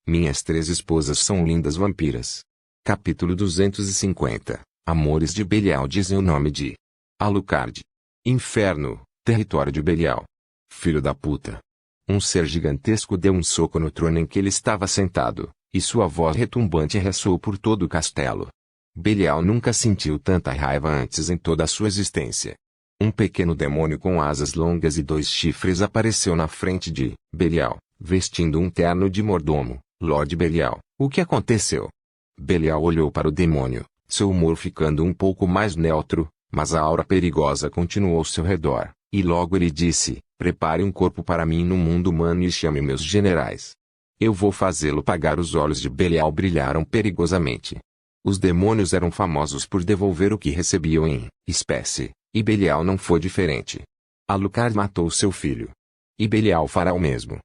Minhas 3 esposas são lindas vampiras. Capítulo 250. Amores de Belial dizem o nome de Alucard. Inferno, território de Belial. Filho da puta. Um ser gigantesco deu um soco no trono em que ele estava sentado, e sua voz retumbante ressoou por todo o castelo. Belial nunca sentiu tanta raiva antes em toda a sua existência. Um pequeno demônio com asas longas e 2 chifres apareceu na frente de Belial, vestindo um terno de mordomo. Lord Belial, o que aconteceu? Belial olhou para o demônio, seu humor ficando um pouco mais neutro, mas a aura perigosa continuou ao seu redor, e logo ele disse: prepare um corpo para mim no mundo humano e chame meus generais. Eu vou fazê-lo pagar. Os olhos de Belial brilharam perigosamente. Os demônios eram famosos por devolver o que recebiam em espécie, e Belial não foi diferente. Alucard matou seu filho. E Belial fará o mesmo.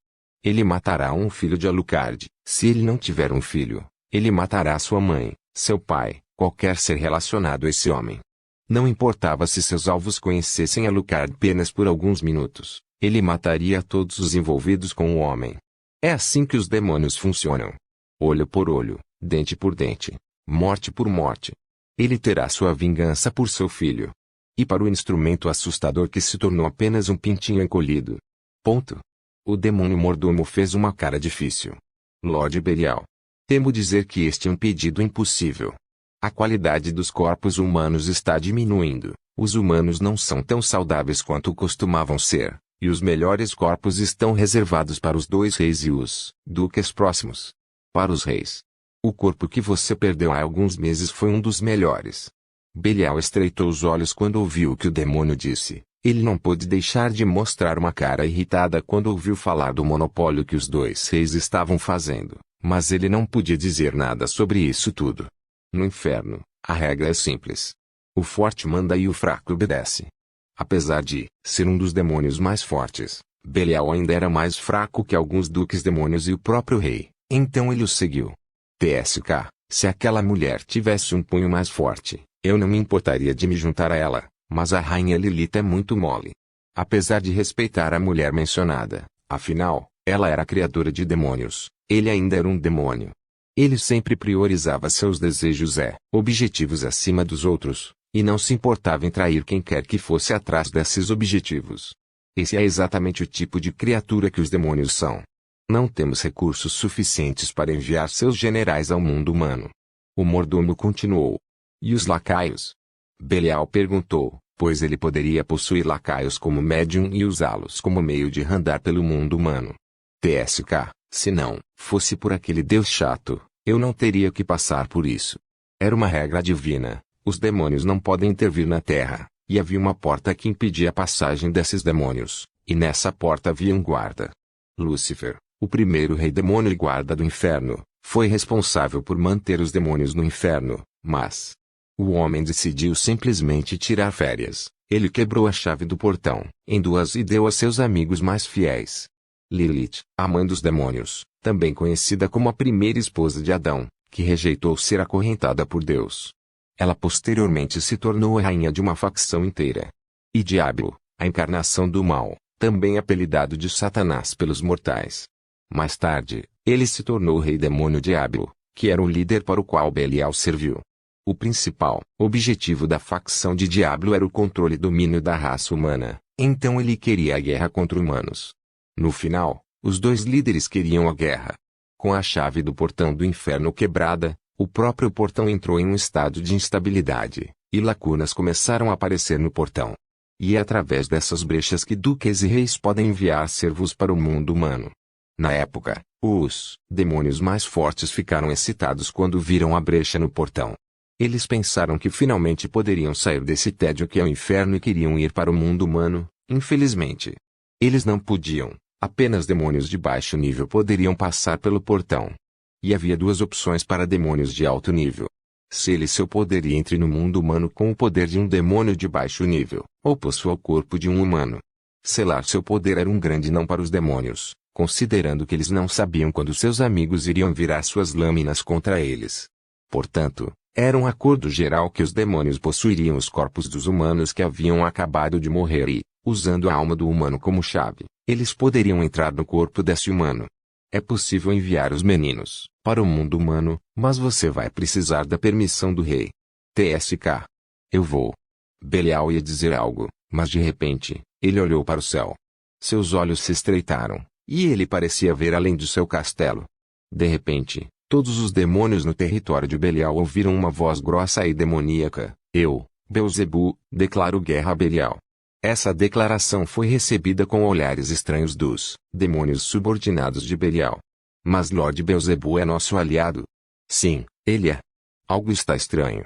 Ele matará um filho de Alucard. Se ele não tiver um filho, ele matará sua mãe, seu pai, qualquer ser relacionado a esse homem. Não importava se seus alvos conhecessem Alucard apenas por alguns minutos, ele mataria todos os envolvidos com o homem. É assim que os demônios funcionam. Olho por olho, dente por dente, morte por morte. Ele terá sua vingança por seu filho. E para o instrumento assustador que se tornou apenas um pintinho encolhido. Ponto. O demônio mordomo fez uma cara difícil. Lord Belial. Temo dizer que este é um pedido impossível. A qualidade dos corpos humanos está diminuindo, os humanos não são tão saudáveis quanto costumavam ser, e os melhores corpos estão reservados para os 2 reis e os duques próximos. Para os reis. O corpo que você perdeu há alguns meses foi um dos melhores. Belial estreitou os olhos quando ouviu o que o demônio disse. Ele não pôde deixar de mostrar uma cara irritada quando ouviu falar do monopólio que os 2 reis estavam fazendo, mas ele não podia dizer nada sobre isso tudo. No inferno, a regra é simples. O forte manda e o fraco obedece. Apesar de ser um dos demônios mais fortes, Belial ainda era mais fraco que alguns duques demônios e o próprio rei, então ele o seguiu. TSK, se aquela mulher tivesse um punho mais forte, eu não me importaria de me juntar a ela. Mas a rainha Lilith é muito mole. Apesar de respeitar a mulher mencionada, afinal, ela era criadora de demônios, ele ainda era um demônio. Ele sempre priorizava seus desejos objetivos acima dos outros, e não se importava em trair quem quer que fosse atrás desses objetivos. Esse é exatamente o tipo de criatura que os demônios são. Não temos recursos suficientes para enviar seus generais ao mundo humano. O mordomo continuou. E os lacaios? Belial perguntou, pois ele poderia possuir lacaios como médium e usá-los como meio de andar pelo mundo humano. TSK, se não fosse por aquele deus chato, eu não teria que passar por isso. Era uma regra divina, os demônios não podem intervir na terra, e havia uma porta que impedia a passagem desses demônios, e nessa porta havia um guarda. Lúcifer, o primeiro rei demônio e guarda do inferno, foi responsável por manter os demônios no inferno, mas o homem decidiu simplesmente tirar férias. Ele quebrou a chave do portão em 2 e deu a seus amigos mais fiéis. Lilith, a mãe dos demônios, também conhecida como a primeira esposa de Adão, que rejeitou ser acorrentada por Deus. Ela posteriormente se tornou a rainha de uma facção inteira. E Diabo, a encarnação do mal, também apelidado de Satanás pelos mortais. Mais tarde, ele se tornou o rei demônio Diabo, que era o líder para o qual Belial serviu. O principal objetivo da facção de Diablo era o controle e domínio da raça humana, então ele queria a guerra contra humanos. No final, os 2 líderes queriam a guerra. Com a chave do portão do inferno quebrada, o próprio portão entrou em um estado de instabilidade, e lacunas começaram a aparecer no portão. E é através dessas brechas que duques e reis podem enviar servos para o mundo humano. Na época, os demônios mais fortes ficaram excitados quando viram a brecha no portão. Eles pensaram que finalmente poderiam sair desse tédio que é o inferno e queriam ir para o mundo humano, infelizmente. Eles não podiam, apenas demônios de baixo nível poderiam passar pelo portão. E havia 2 opções para demônios de alto nível. Sele seu poder e entre no mundo humano com o poder de um demônio de baixo nível, ou possua o corpo de um humano. Selar seu poder era um grande não para os demônios, considerando que eles não sabiam quando seus amigos iriam virar suas lâminas contra eles. Portanto, era um acordo geral que os demônios possuiriam os corpos dos humanos que haviam acabado de morrer e, usando a alma do humano como chave, eles poderiam entrar no corpo desse humano. É possível enviar os meninos para o mundo humano, mas você vai precisar da permissão do rei. TSK. Eu vou. Belial ia dizer algo, mas de repente, ele olhou para o céu. Seus olhos se estreitaram, e ele parecia ver além do seu castelo. De repente, todos os demônios no território de Belial ouviram uma voz grossa e demoníaca. Eu, Beelzebu, declaro guerra a Belial. Essa declaração foi recebida com olhares estranhos dos demônios subordinados de Belial. Mas Lord Beelzebu é nosso aliado. Sim, ele é. Algo está estranho.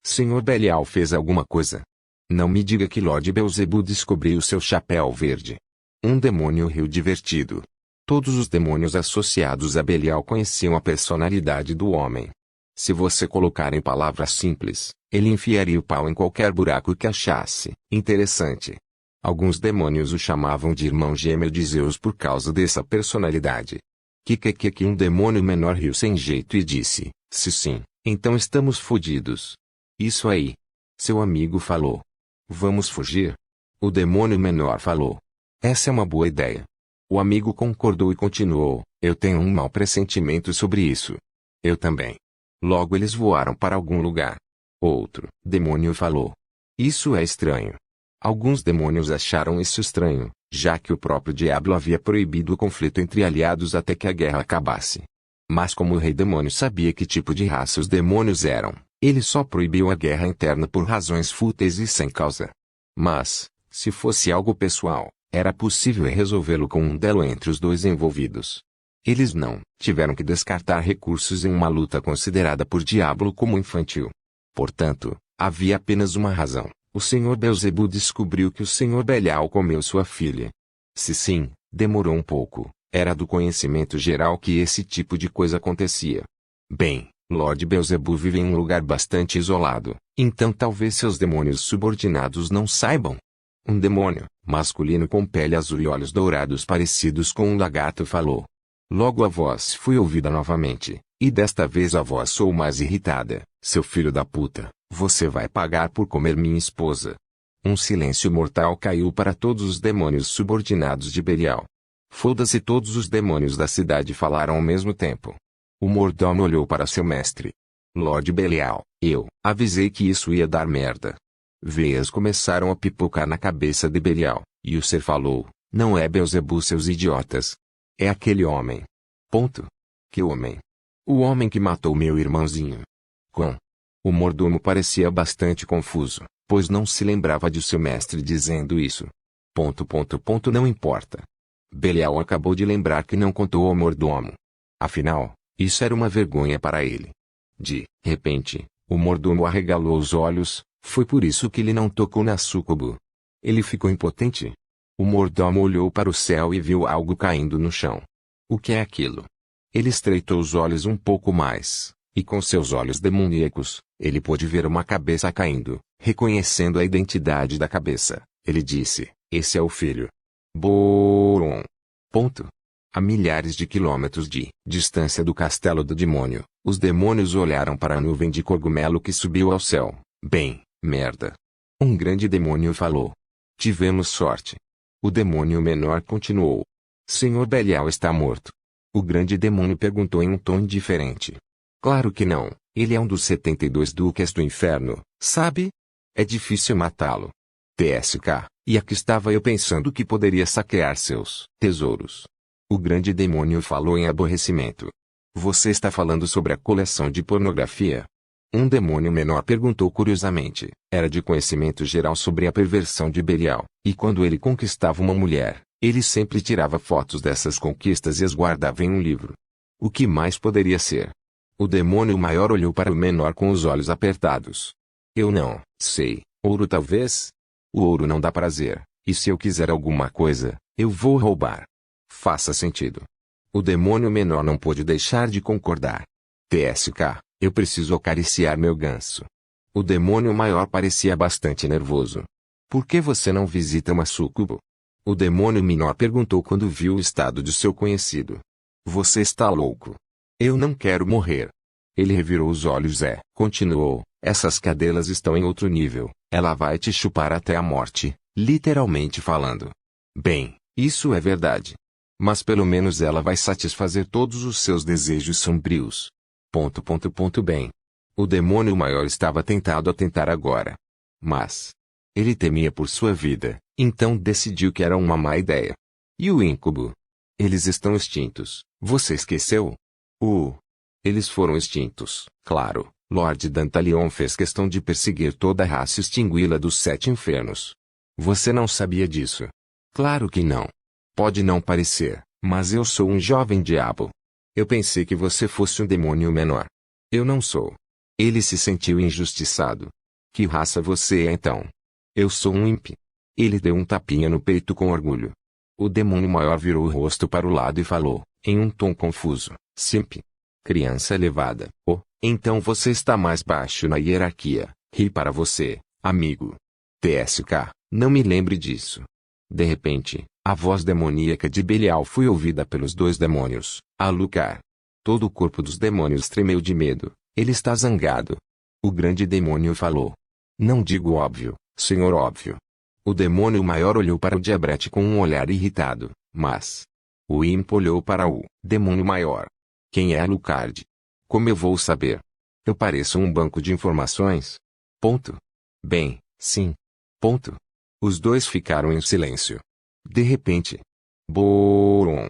Senhor Belial fez alguma coisa. Não me diga que Lord Beelzebu descobriu seu chapéu verde. Um demônio riu divertido. Todos os demônios associados a Belial conheciam a personalidade do homem. Se você colocar em palavras simples, ele enfiaria o pau em qualquer buraco que achasse interessante. Alguns demônios o chamavam de irmão gêmeo de Zeus por causa dessa personalidade. Que um demônio menor riu sem jeito e disse, se sim, então estamos fodidos. Isso aí. Seu amigo falou. Vamos fugir? O demônio menor falou. Essa é uma boa ideia. O amigo concordou e continuou, eu tenho um mau pressentimento sobre isso. Eu também. Logo eles voaram para algum lugar. Outro demônio falou. Isso é estranho. Alguns demônios acharam isso estranho, já que o próprio diabo havia proibido o conflito entre aliados até que a guerra acabasse. Mas como o rei demônio sabia que tipo de raça os demônios eram, ele só proibiu a guerra interna por razões fúteis e sem causa. Mas, se fosse algo pessoal, era possível resolvê-lo com um duelo entre os dois envolvidos. Eles não tiveram que descartar recursos em uma luta considerada por Diablo como infantil. Portanto, havia apenas uma razão. O Sr. Beelzebu descobriu que o Sr. Belial comeu sua filha. Se sim, demorou um pouco. Era do conhecimento geral que esse tipo de coisa acontecia. Bem, Lord Beelzebu vive em um lugar bastante isolado, então talvez seus demônios subordinados não saibam. Um demônio, masculino com pele azul e olhos dourados parecidos com um lagarto falou. Logo a voz foi ouvida novamente, e desta vez a voz soou mais irritada. Seu filho da puta, você vai pagar por comer minha esposa. Um silêncio mortal caiu para todos os demônios subordinados de Belial. Foda-se, todos os demônios da cidade falaram ao mesmo tempo. O mordomo olhou para seu mestre. Lord Belial, eu avisei que isso ia dar merda. Veias começaram a pipocar na cabeça de Belial, e o ser falou, não é Beelzebu, seus idiotas. É aquele homem. Ponto. Que homem? O homem que matou meu irmãozinho. O mordomo parecia bastante confuso, pois não se lembrava de seu mestre dizendo isso. Não importa. Belial acabou de lembrar que não contou ao mordomo. Afinal, isso era uma vergonha para ele. De repente, o mordomo arregalou os olhos, foi por isso que ele não tocou na súcubo. Ele ficou impotente. O mordomo olhou para o céu e viu algo caindo no chão. O que é aquilo? Ele estreitou os olhos um pouco mais, e com seus olhos demoníacos, ele pôde ver uma cabeça caindo. Reconhecendo a identidade da cabeça, ele disse, esse é o filho. Boron. A milhares de quilômetros de distância do castelo do demônio, os demônios olharam para a nuvem de cogumelo que subiu ao céu. Bem, merda. Um grande demônio falou. Tivemos sorte. O demônio menor continuou. Senhor Belial está morto. O grande demônio perguntou em um tom indiferente. Claro que não, ele é um dos 72 duques do inferno, sabe? É difícil matá-lo. TSK, e aqui estava eu pensando que poderia saquear seus tesouros. O grande demônio falou em aborrecimento. Você está falando sobre a coleção de pornografia? Um demônio menor perguntou curiosamente. Era de conhecimento geral sobre a perversão de Belial, e quando ele conquistava uma mulher, ele sempre tirava fotos dessas conquistas e as guardava em um livro. O que mais poderia ser? O demônio maior olhou para o menor com os olhos apertados. Eu não sei, ouro talvez? O ouro não dá prazer, e se eu quiser alguma coisa, eu vou roubar. Faça sentido. O demônio menor não pôde deixar de concordar. TSK, eu preciso acariciar meu ganso. O demônio maior parecia bastante nervoso. Por que você não visita uma súcubo? O demônio menor perguntou quando viu o estado de seu conhecido. Você está louco. Eu não quero morrer. Ele revirou os olhos e continuou, essas cadelas estão em outro nível, ela vai te chupar até a morte, literalmente falando. Bem, isso é verdade. Mas pelo menos ela vai satisfazer todos os seus desejos sombrios. Bem. O demônio maior estava tentado a tentar agora. Mas ele temia por sua vida, então decidiu que era uma má ideia. E o íncube? Eles estão extintos, você esqueceu? Eles foram extintos, claro. Lord Dantalion fez questão de perseguir toda a raça e extingui-la dos 7 infernos. Você não sabia disso? Claro que não. Pode não parecer, mas eu sou um jovem diabo. Eu pensei que você fosse um demônio menor. Eu não sou. Ele se sentiu injustiçado. Que raça você é então? Eu sou um imp. Ele deu um tapinha no peito com orgulho. O demônio maior virou o rosto para o lado e falou, em um tom confuso, Simp. Criança elevada. Então você está mais baixo na hierarquia. Ri para você, amigo. TSK, não me lembre disso. De repente, a voz demoníaca de Belial foi ouvida pelos 2 demônios, Alucard. Todo o corpo dos demônios tremeu de medo. Ele está zangado. O grande demônio falou. Não digo óbvio, senhor óbvio. O demônio maior olhou para o diabrete com um olhar irritado, mas o imp olhou para o demônio maior. Quem é Alucard? Como eu vou saber? Eu pareço um banco de informações? Bem, sim. Os 2 ficaram em silêncio. De repente, Boron!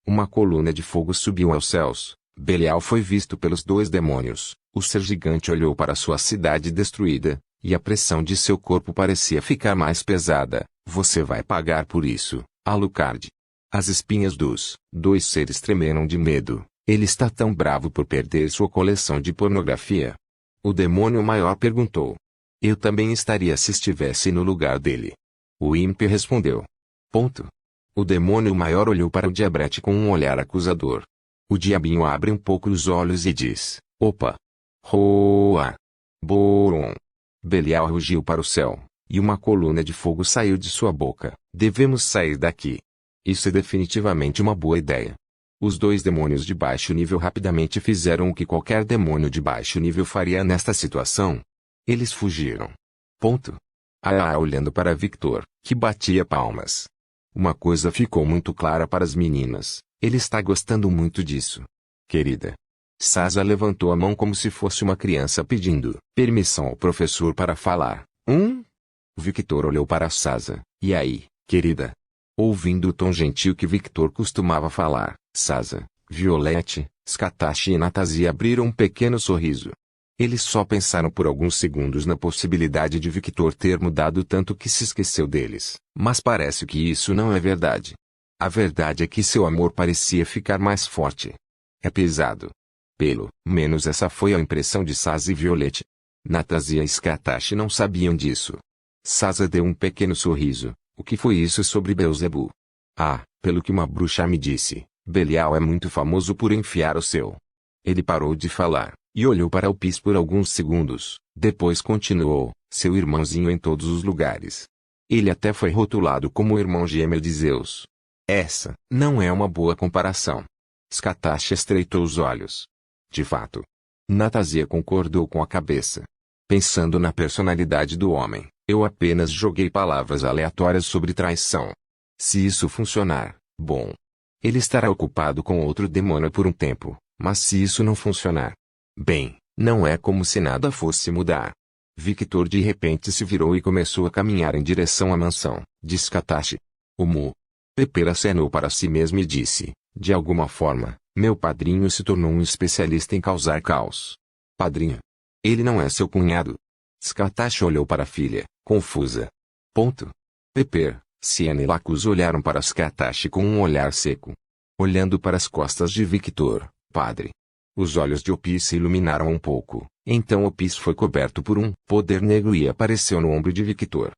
Uma coluna de fogo subiu aos céus. Belial foi visto pelos 2 demônios. O ser gigante olhou para sua cidade destruída, e a pressão de seu corpo parecia ficar mais pesada. Você vai pagar por isso, Alucard. As espinhas dos 2 seres tremeram de medo. Ele está tão bravo por perder sua coleção de pornografia. O demônio maior perguntou. Eu também estaria se estivesse no lugar dele. O imp respondeu. O demônio maior olhou para o diabrete com um olhar acusador. O diabinho abre um pouco os olhos e diz, opa! Roa! Boron! Belial rugiu para o céu, e uma coluna de fogo saiu de sua boca. Devemos sair daqui. Isso é definitivamente uma boa ideia. Os 2 demônios de baixo nível rapidamente fizeram o que qualquer demônio de baixo nível faria nesta situação. Eles fugiram. Olhando para Victor, que batia palmas. Uma coisa ficou muito clara para as meninas. Ele está gostando muito disso. Querida. Sasa levantou a mão como se fosse uma criança pedindo permissão ao professor para falar. Victor olhou para Sasa. E aí, querida? Ouvindo o tom gentil que Victor costumava falar, Sasa, Violette, Skatashi e Natasia abriram um pequeno sorriso. Eles só pensaram por alguns segundos na possibilidade de Victor ter mudado tanto que se esqueceu deles. Mas parece que isso não é verdade. A verdade é que seu amor parecia ficar mais forte. É pesado. Pelo menos essa foi a impressão de Sasa e Violette. Natasia e Skatashi não sabiam disso. Sasa deu um pequeno sorriso. O que foi isso sobre Beelzebub? Pelo que uma bruxa me disse, Belial é muito famoso por enfiar o seu. Ele parou de falar, e olhou para o Pis por alguns segundos, depois continuou, seu irmãozinho em todos os lugares. Ele até foi rotulado como o irmão gêmeo de Zeus. Essa não é uma boa comparação. Skatashi estreitou os olhos. De fato. Natasia concordou com a cabeça. Pensando na personalidade do homem, eu apenas joguei palavras aleatórias sobre traição. Se isso funcionar, bom. Ele estará ocupado com outro demônio por um tempo, mas se isso não funcionar, bem, não é como se nada fosse mudar. Victor de repente se virou e começou a caminhar em direção à mansão, disse Skatashi. O Mu. Pepper acenou para si mesmo e disse, de alguma forma, meu padrinho se tornou um especialista em causar caos. Padrinho? Ele não é seu cunhado? Skatashi olhou para a filha, confusa. Pepper, Siena e Lacus olharam para Skatashi com um olhar seco. Olhando para as costas de Victor, padre. Os olhos de Opis se iluminaram um pouco, então Opis foi coberto por um poder negro e apareceu no ombro de Victor.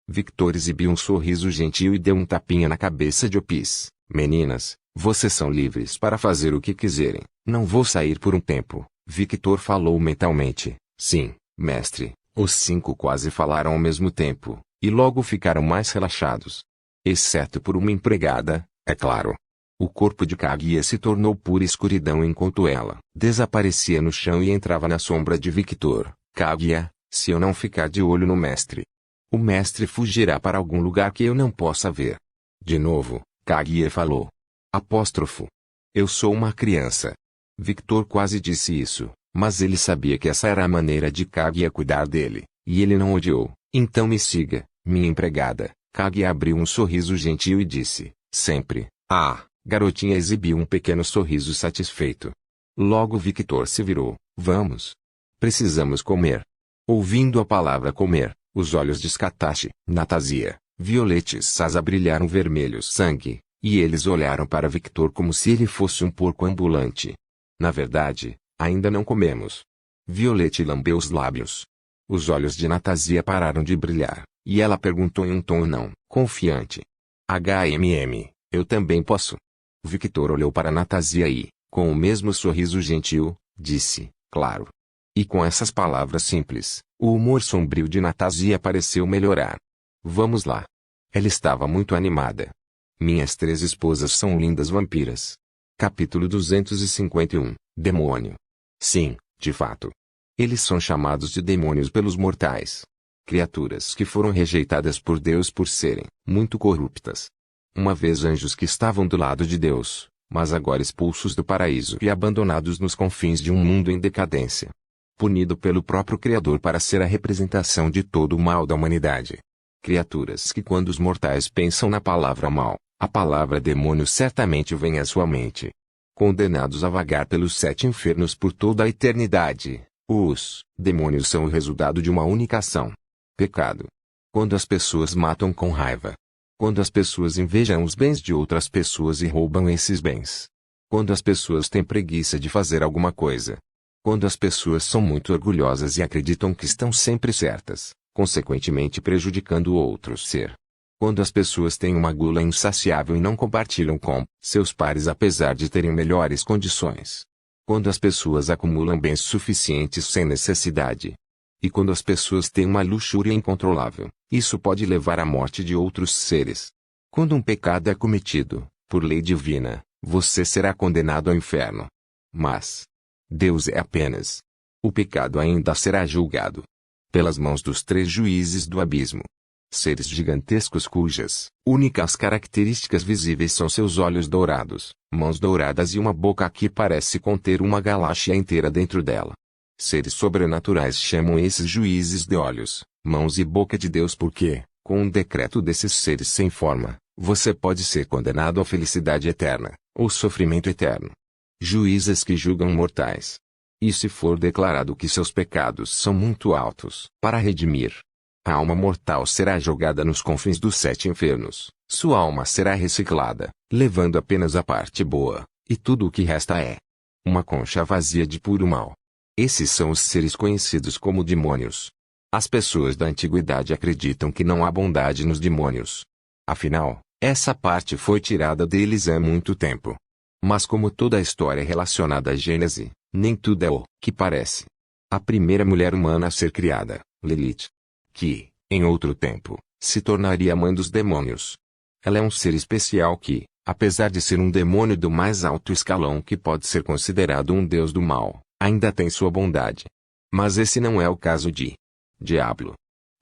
Victor exibiu um sorriso gentil e deu um tapinha na cabeça de Opis. Meninas, vocês são livres para fazer o que quiserem. Não vou sair por um tempo. Victor falou mentalmente. Sim, mestre. Os 5 quase falaram ao mesmo tempo, e logo ficaram mais relaxados. Exceto por uma empregada, é claro. O corpo de Kaguya se tornou pura escuridão enquanto ela desaparecia no chão e entrava na sombra de Victor. Kaguya, se eu não ficar de olho no mestre, o mestre fugirá para algum lugar que eu não possa ver. De novo, Kaguya falou. Apóstrofo. Eu sou uma criança. Victor quase disse isso, mas ele sabia que essa era a maneira de Kaguya cuidar dele, e ele não odiou. Então me siga, minha empregada. Kaguya abriu um sorriso gentil e disse, sempre. Garotinha exibiu um pequeno sorriso satisfeito. Logo Victor se virou. Vamos. Precisamos comer. Ouvindo a palavra comer, os olhos de Scatachi, Natasia, Violette e Sasa brilharam vermelho sangue, e eles olharam para Victor como se ele fosse um porco ambulante. Na verdade, ainda não comemos. Violette lambeu os lábios. Os olhos de Natasia pararam de brilhar, e ela perguntou em um tom não confiante. Eu também posso. Victor olhou para Natasia e, com o mesmo sorriso gentil, disse, claro. E com essas palavras simples, o humor sombrio de Natasia pareceu melhorar. Vamos lá. Ela estava muito animada. Minhas 3 esposas são lindas vampiras. Capítulo 251, Demônio. Sim, de fato. Eles são chamados de demônios pelos mortais. Criaturas que foram rejeitadas por Deus por serem muito corruptas. Uma vez anjos que estavam do lado de Deus, mas agora expulsos do paraíso e abandonados nos confins de um mundo em decadência. Punido pelo próprio Criador para ser a representação de todo o mal da humanidade. Criaturas que quando os mortais pensam na palavra mal, a palavra demônio certamente vem à sua mente. Condenados a vagar pelos 7 infernos por toda a eternidade, os demônios são o resultado de uma única ação. Pecado. Quando as pessoas matam com raiva. Quando as pessoas invejam os bens de outras pessoas e roubam esses bens. Quando as pessoas têm preguiça de fazer alguma coisa. Quando as pessoas são muito orgulhosas e acreditam que estão sempre certas, consequentemente prejudicando o outro ser. Quando as pessoas têm uma gula insaciável e não compartilham com seus pares apesar de terem melhores condições. Quando as pessoas acumulam bens suficientes sem necessidade. E quando as pessoas têm uma luxúria incontrolável, isso pode levar à morte de outros seres. Quando um pecado é cometido, por lei divina, você será condenado ao inferno. Mas Deus é apenas. O pecado ainda será julgado pelas mãos dos 3 juízes do abismo. Seres gigantescos cujas únicas características visíveis são seus olhos dourados, mãos douradas e uma boca que parece conter uma galáxia inteira dentro dela. Seres sobrenaturais chamam esses juízes de olhos, mãos e boca de Deus porque, com um decreto desses seres sem forma, você pode ser condenado à felicidade eterna, ou sofrimento eterno. Juízes que julgam mortais. E se for declarado que seus pecados são muito altos para redimir, a alma mortal será jogada nos confins dos 7 infernos, sua alma será reciclada, levando apenas a parte boa, e tudo o que resta é uma concha vazia de puro mal. Esses são os seres conhecidos como demônios. As pessoas da antiguidade acreditam que não há bondade nos demônios. Afinal, essa parte foi tirada deles há muito tempo. Mas como toda a história relacionada à Gênese, nem tudo é o que parece. A primeira mulher humana a ser criada, Lilith, que, em outro tempo, se tornaria a mãe dos demônios. Ela é um ser especial que, apesar de ser um demônio do mais alto escalão que pode ser considerado um deus do mal, ainda tem sua bondade. Mas esse não é o caso de Diablo.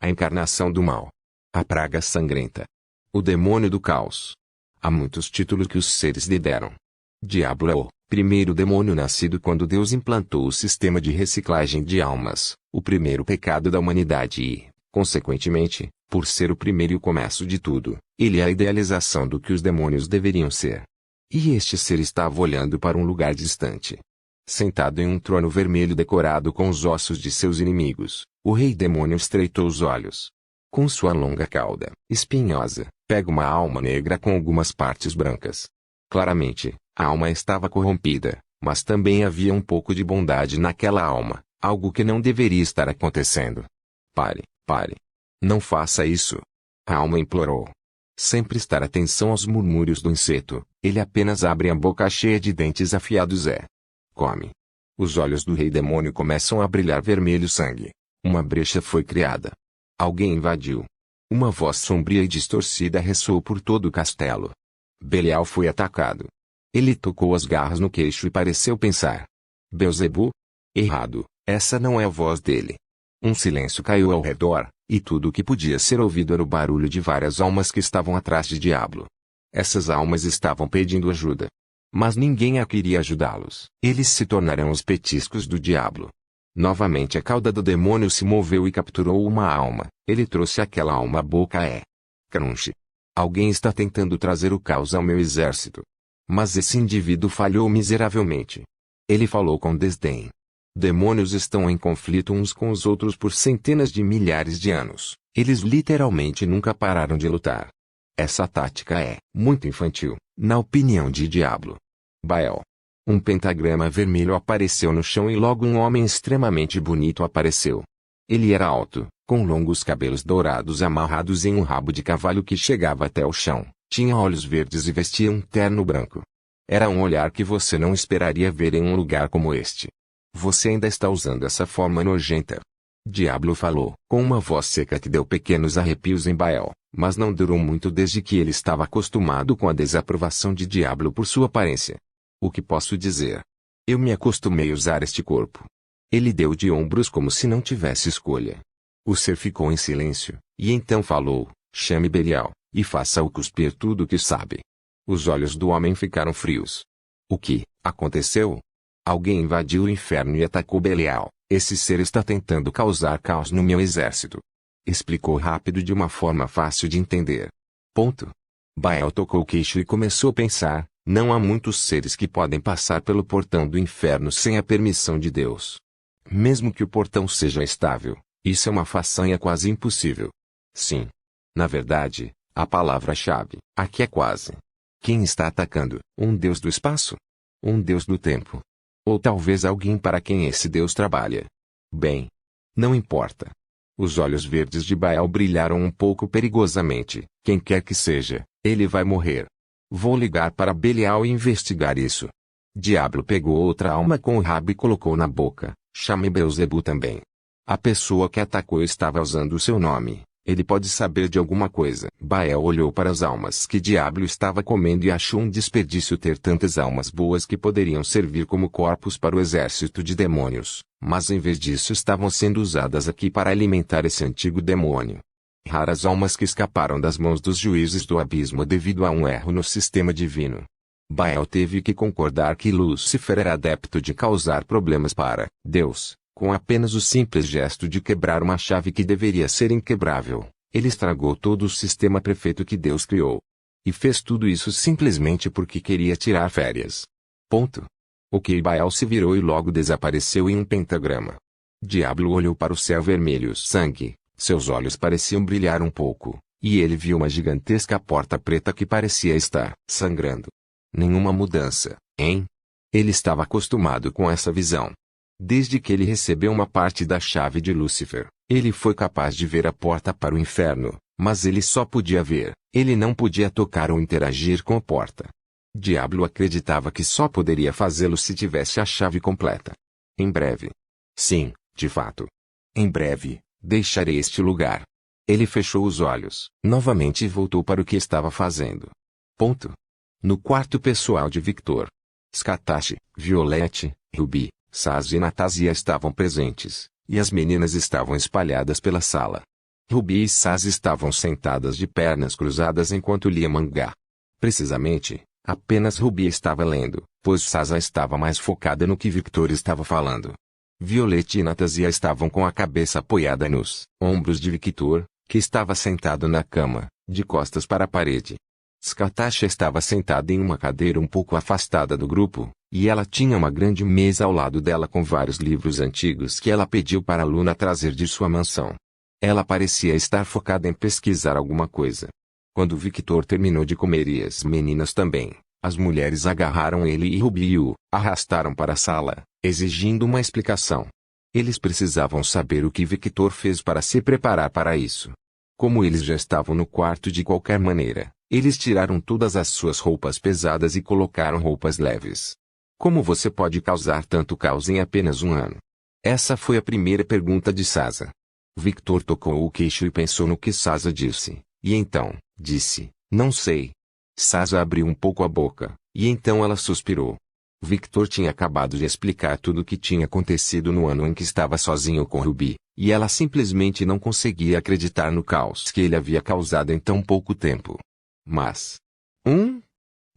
A encarnação do mal. A praga sangrenta. O demônio do caos. Há muitos títulos que os seres lhe deram. Diablo é o primeiro demônio nascido quando Deus implantou o sistema de reciclagem de almas, o primeiro pecado da humanidade e, consequentemente, por ser o primeiro e o começo de tudo, ele é a idealização do que os demônios deveriam ser. E este ser estava olhando para um lugar distante. Sentado em um trono vermelho decorado com os ossos de seus inimigos, o rei demônio estreitou os olhos. Com sua longa cauda, espinhosa, pega uma alma negra com algumas partes brancas. Claramente, a alma estava corrompida, mas também havia um pouco de bondade naquela alma, algo que não deveria estar acontecendo. Pare, pare. Não faça isso. A alma implorou. Sem prestar atenção aos murmúrios do inseto, ele apenas abre a boca cheia de dentes afiados come. Os olhos do rei demônio começam a brilhar vermelho sangue. Uma brecha foi criada. Alguém invadiu. Uma voz sombria e distorcida ressoou por todo o castelo. Belial foi atacado. Ele tocou as garras no queixo e pareceu pensar. Beelzebu? Errado, essa não é a voz dele. Um silêncio caiu ao redor, e tudo o que podia ser ouvido era o barulho de várias almas que estavam atrás de Diablo. Essas almas estavam pedindo ajuda. Mas ninguém a queria ajudá-los. Eles se tornarão os petiscos do diabo. Novamente a cauda do demônio se moveu e capturou uma alma. Ele trouxe aquela alma à boca. Crunch. Alguém está tentando trazer o caos ao meu exército. Mas esse indivíduo falhou miseravelmente. Ele falou com desdém. Demônios estão em conflito uns com os outros por centenas de milhares de anos. Eles literalmente nunca pararam de lutar. Essa tática é muito infantil, na opinião de Diablo. Baal. Um pentagrama vermelho apareceu no chão e logo um homem extremamente bonito apareceu. Ele era alto, com longos cabelos dourados amarrados em um rabo de cavalo que chegava até o chão, tinha olhos verdes e vestia um terno branco. Era um olhar que você não esperaria ver em um lugar como este. Você ainda está usando essa forma nojenta. Diablo falou, com uma voz seca que deu pequenos arrepios em Baal, mas não durou muito desde que ele estava acostumado com a desaprovação de Diablo por sua aparência. O que posso dizer? Eu me acostumei a usar este corpo. Ele deu de ombros como se não tivesse escolha. O ser ficou em silêncio, e então falou, chame Belial, e faça-o cuspir tudo o que sabe. Os olhos do homem ficaram frios. O que aconteceu? Alguém invadiu o inferno e atacou Belial. Esse ser está tentando causar caos no meu exército. Explicou rápido de uma forma fácil de entender. Ponto. Baal tocou o queixo e começou a pensar, não há muitos seres que podem passar pelo portão do inferno sem a permissão de Deus. Mesmo que o portão seja estável, isso é uma façanha quase impossível. Sim. Na verdade, a palavra-chave aqui é quase. Quem está atacando? Um deus do espaço? Um deus do tempo? Ou talvez alguém para quem esse Deus trabalha. Bem, não importa. Os olhos verdes de Baal brilharam um pouco perigosamente. Quem quer que seja, ele vai morrer. Vou ligar para Belial e investigar isso. Diablo pegou outra alma com o rabo e colocou na boca. Chame Beelzebu também. A pessoa que atacou estava usando o seu nome. Ele pode saber de alguma coisa. Baal olhou para as almas que Diablo estava comendo e achou um desperdício ter tantas almas boas que poderiam servir como corpos para o exército de demônios, mas em vez disso estavam sendo usadas aqui para alimentar esse antigo demônio. Raras almas que escaparam das mãos dos juízes do abismo devido a um erro no sistema divino. Baal teve que concordar que Lúcifer era adepto de causar problemas para Deus. Com apenas o simples gesto de quebrar uma chave que deveria ser inquebrável, ele estragou todo o sistema perfeito que Deus criou. E fez tudo isso simplesmente porque queria tirar férias. Ponto. Ok, Baal se virou e logo desapareceu em um pentagrama. Diablo olhou para o céu vermelho sangue, seus olhos pareciam brilhar um pouco, e ele viu uma gigantesca porta preta que parecia estar sangrando. Nenhuma mudança, hein? Ele estava acostumado com essa visão. Desde que ele recebeu uma parte da chave de Lúcifer, ele foi capaz de ver a porta para o inferno, mas ele só podia ver, ele não podia tocar ou interagir com a porta. Diablo acreditava que só poderia fazê-lo se tivesse a chave completa. Em breve. Sim, de fato. Em breve, deixarei este lugar. Ele fechou os olhos, novamente e voltou para o que estava fazendo. Ponto. No quarto pessoal de Victor. Scatashi, Violette, Ruby, Saz e Natasia estavam presentes, e as meninas estavam espalhadas pela sala. Ruby e Saz estavam sentadas de pernas cruzadas enquanto lia mangá. Precisamente, apenas Ruby estava lendo, pois Saz estava mais focada no que Victor estava falando. Violette e Natasia estavam com a cabeça apoiada nos ombros de Victor, que estava sentado na cama, de costas para a parede. Skatasha estava sentada em uma cadeira um pouco afastada do grupo, e ela tinha uma grande mesa ao lado dela com vários livros antigos que ela pediu para Luna trazer de sua mansão. Ela parecia estar focada em pesquisar alguma coisa. Quando Victor terminou de comer e as meninas também, as mulheres agarraram ele e Ruby e o arrastaram para a sala, exigindo uma explicação. Eles precisavam saber o que Victor fez para se preparar para isso. Como eles já estavam no quarto de qualquer maneira, eles tiraram todas as suas roupas pesadas e colocaram roupas leves. Como você pode causar tanto caos em apenas um ano? Essa foi a primeira pergunta de Sasa. Victor tocou o queixo e pensou no que Sasa disse, e então, disse, não sei. Sasa abriu um pouco a boca, e então ela suspirou. Victor tinha acabado de explicar tudo o que tinha acontecido no ano em que estava sozinho com Ruby, e ela simplesmente não conseguia acreditar no caos que ele havia causado em tão pouco tempo. Mas,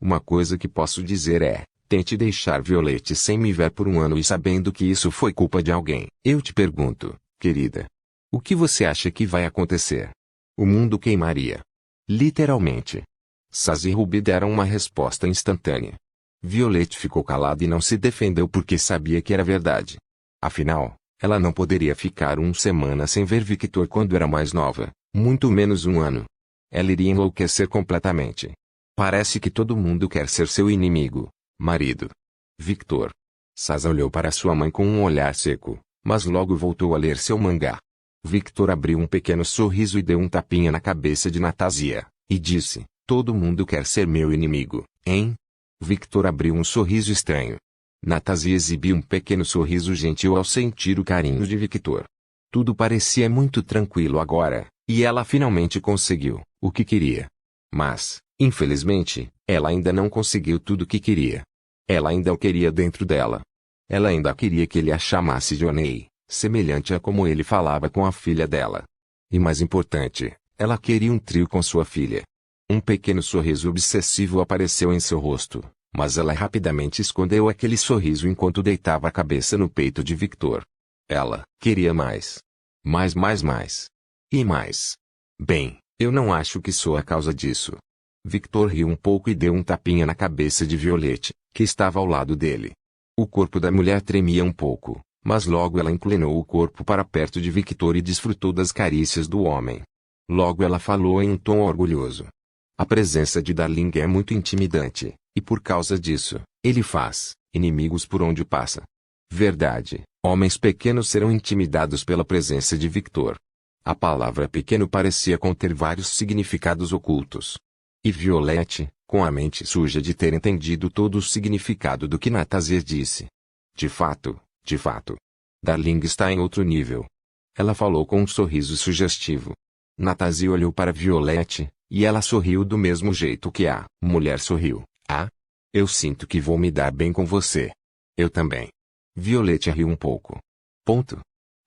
Uma coisa que posso dizer é, tente deixar Violette sem me ver por um ano e sabendo que isso foi culpa de alguém. Eu te pergunto, querida. O que você acha que vai acontecer? O mundo queimaria. Literalmente. Saz e Ruby deram uma resposta instantânea. Violette ficou calada e não se defendeu porque sabia que era verdade. Afinal, ela não poderia ficar uma semana sem ver Victor quando era mais nova, muito menos um ano. Ela iria enlouquecer completamente. Parece que todo mundo quer ser seu inimigo, marido. Victor. Saz olhou para sua mãe com um olhar seco, mas logo voltou a ler seu mangá. Victor abriu um pequeno sorriso e deu um tapinha na cabeça de Natasia, e disse, todo mundo quer ser meu inimigo, hein? Victor abriu um sorriso estranho. Natasia exibiu um pequeno sorriso gentil ao sentir o carinho de Victor. Tudo parecia muito tranquilo agora, e ela finalmente conseguiu o que queria. Mas, infelizmente, ela ainda não conseguiu tudo o que queria. Ela ainda o queria dentro dela. Ela ainda queria que ele a chamasse Johnny, semelhante a como ele falava com a filha dela. E mais importante, ela queria um trio com sua filha. Um pequeno sorriso obsessivo apareceu em seu rosto, mas ela rapidamente escondeu aquele sorriso enquanto deitava a cabeça no peito de Victor. Ela queria mais. Mais. E mais. Bem, eu não acho que sou a causa disso. Victor riu um pouco e deu um tapinha na cabeça de Violette, que estava ao lado dele. O corpo da mulher tremia um pouco, mas logo ela inclinou o corpo para perto de Victor e desfrutou das carícias do homem. Logo ela falou em um tom orgulhoso. A presença de Darling é muito intimidante, e por causa disso, ele faz inimigos por onde passa. Verdade, homens pequenos serão intimidados pela presença de Victor. A palavra pequeno parecia conter vários significados ocultos. E Violette, com a mente suja de ter entendido todo o significado do que Natasia disse. De fato, Darling está em outro nível. Ela falou com um sorriso sugestivo. Natasia olhou para Violette, e ela sorriu do mesmo jeito que a mulher sorriu. Ah? Eu sinto que vou me dar bem com você. Eu também. Violette riu um pouco.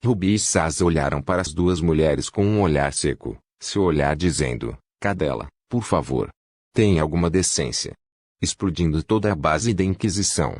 Ruby e Saz olharam para as duas mulheres com um olhar seco, seu olhar dizendo, cadela, por favor. Tenha alguma decência. Explodindo toda a base da Inquisição.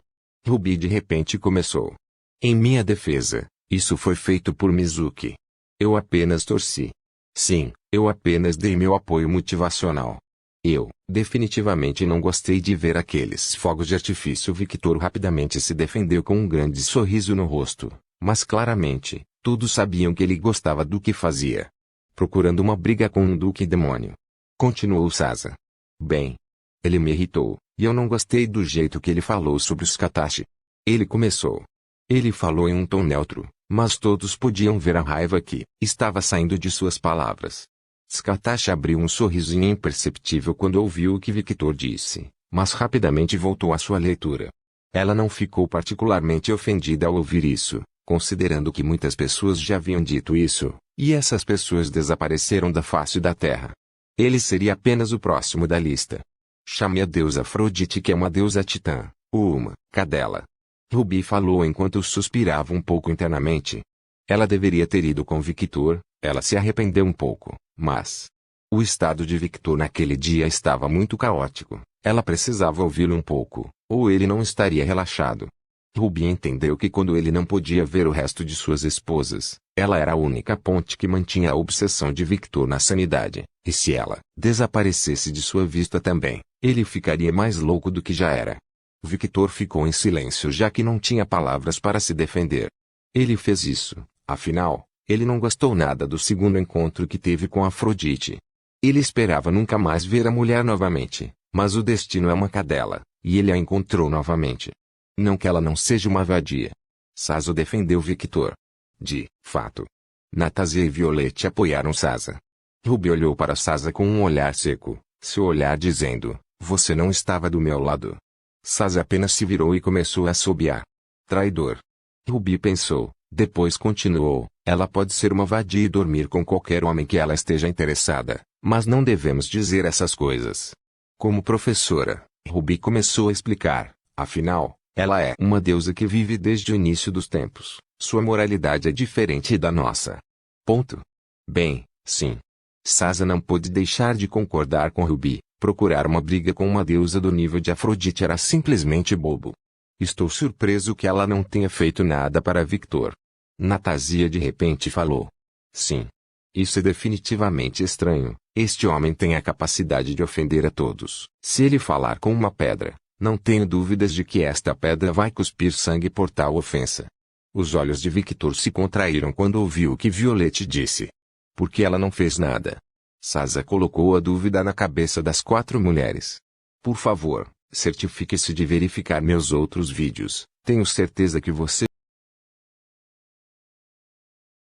Ruby de repente começou. Em minha defesa, isso foi feito por Mizuki. Eu apenas torci. Sim, eu apenas dei meu apoio motivacional. Eu, definitivamente não gostei de ver aqueles fogos de artifício. Victor rapidamente se defendeu com um grande sorriso no rosto, mas claramente, todos sabiam que ele gostava do que fazia. Procurando uma briga com um duque demônio. Continuou Sasa. Bem. Ele me irritou, e eu não gostei do jeito que ele falou sobre os Katashi. Ele começou. Ele falou em um tom neutro, mas todos podiam ver a raiva que estava saindo de suas palavras. Skatashi abriu um sorriso imperceptível quando ouviu o que Victor disse, mas rapidamente voltou à sua leitura. Ela não ficou particularmente ofendida ao ouvir isso, considerando que muitas pessoas já haviam dito isso, e essas pessoas desapareceram da face da terra. Ele seria apenas o próximo da lista. Chame a deusa Afrodite, que é uma deusa titã, uma cadela. Ruby falou enquanto suspirava um pouco internamente. Ela deveria ter ido com Victor, ela se arrependeu um pouco, mas... O estado de Victor naquele dia estava muito caótico, ela precisava ouvi-lo um pouco, ou ele não estaria relaxado. Ruby entendeu que quando ele não podia ver o resto de suas esposas, ela era a única ponte que mantinha a obsessão de Victor na sanidade, e se ela desaparecesse de sua vista também, ele ficaria mais louco do que já era. Victor ficou em silêncio já que não tinha palavras para se defender. Ele fez isso, afinal, ele não gostou nada do segundo encontro que teve com Afrodite. Ele esperava nunca mais ver a mulher novamente, mas o destino é uma cadela, e ele a encontrou novamente. Não que ela não seja uma vadia. Sasa defendeu Victor. De fato. Natasia e Violette apoiaram Sasa. Ruby olhou para Sasa com um olhar seco, seu olhar dizendo, você não estava do meu lado. Sasa apenas se virou e começou a assobiar. Traidor. Ruby pensou, depois continuou, ela pode ser uma vadia e dormir com qualquer homem que ela esteja interessada, mas não devemos dizer essas coisas. Como professora, Ruby começou a explicar, afinal, ela é uma deusa que vive desde o início dos tempos, sua moralidade é diferente da nossa. Bem, sim. Sasa não pôde deixar de concordar com Ruby, Procurar uma briga com uma deusa do nível de Afrodite era simplesmente bobo. Estou surpreso que ela não tenha feito nada para Victor. Natasia de repente falou. Sim. Isso é definitivamente estranho. Este homem tem a capacidade de ofender a todos. Se ele falar com uma pedra, não tenho dúvidas de que esta pedra vai cuspir sangue por tal ofensa. Os olhos de Victor se contraíram quando ouviu o que Violette disse. Por que ela não fez nada? Sasa colocou a dúvida na cabeça das 4 mulheres. Por favor, certifique-se de verificar meus outros vídeos. Tenho certeza que você